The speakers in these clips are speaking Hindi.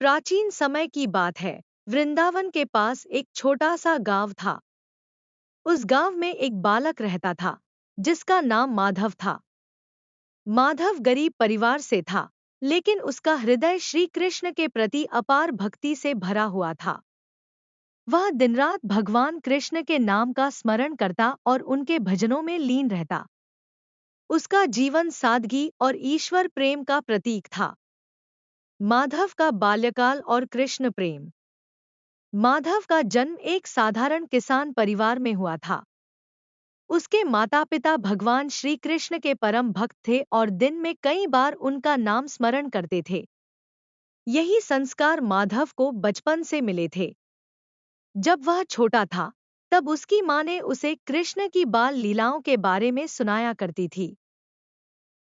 प्राचीन समय की बात है। वृंदावन के पास एक छोटा सा गांव था। उस गांव में एक बालक रहता था जिसका नाम माधव था। माधव गरीब परिवार से था, लेकिन उसका हृदय श्री कृष्ण के प्रति अपार भक्ति से भरा हुआ था। वह दिनरात भगवान कृष्ण के नाम का स्मरण करता और उनके भजनों में लीन रहता। उसका जीवन सादगी और ईश्वर प्रेम का प्रतीक था। माधव का बाल्यकाल और कृष्ण प्रेम। माधव का जन्म एक साधारण किसान परिवार में हुआ था। उसके माता पिता भगवान श्री कृष्ण के परम भक्त थे और दिन में कई बार उनका नाम स्मरण करते थे। यही संस्कार माधव को बचपन से मिले थे। जब वह छोटा था, तब उसकी माँ ने उसे कृष्ण की बाल लीलाओं के बारे में सुनाया करती थी।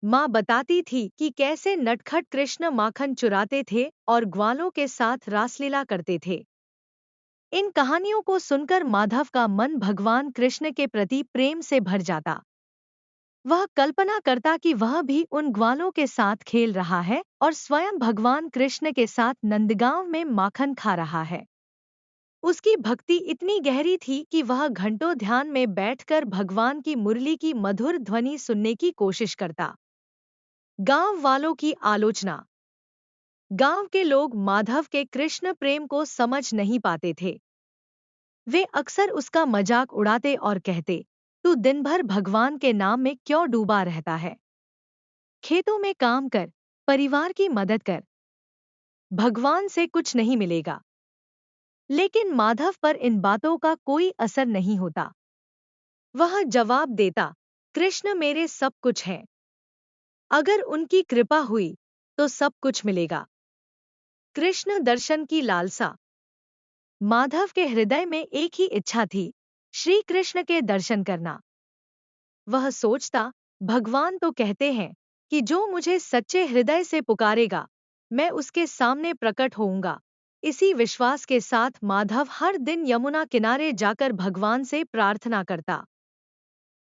माँ बताती थी कि कैसे नटखट कृष्ण माखन चुराते थे और ग्वालों के साथ रासलीला करते थे। इन कहानियों को सुनकर माधव का मन भगवान कृष्ण के प्रति प्रेम से भर जाता। वह कल्पना करता कि वह भी उन ग्वालों के साथ खेल रहा है और स्वयं भगवान कृष्ण के साथ नंदगांव में माखन खा रहा है। उसकी भक्ति इतनी गहरी थी कि वह घंटों ध्यान में बैठकर भगवान की मुरली की मधुर ध्वनि सुनने की कोशिश करता। गांव वालों की आलोचना। गांव के लोग माधव के कृष्ण प्रेम को समझ नहीं पाते थे। वे अक्सर उसका मजाक उड़ाते और कहते, तू दिन भर भगवान के नाम में क्यों डूबा रहता है? खेतों में काम कर, परिवार की मदद कर, भगवान से कुछ नहीं मिलेगा। लेकिन माधव पर इन बातों का कोई असर नहीं होता। वह जवाब देता, कृष्ण मेरे सब कुछ हैं। अगर उनकी कृपा हुई तो सब कुछ मिलेगा। कृष्ण दर्शन की लालसा। माधव के हृदय में एक ही इच्छा थी, श्री कृष्ण के दर्शन करना। वह सोचता, भगवान तो कहते हैं कि जो मुझे सच्चे हृदय से पुकारेगा, मैं उसके सामने प्रकट होऊंगा। इसी विश्वास के साथ माधव हर दिन यमुना किनारे जाकर भगवान से प्रार्थना करता।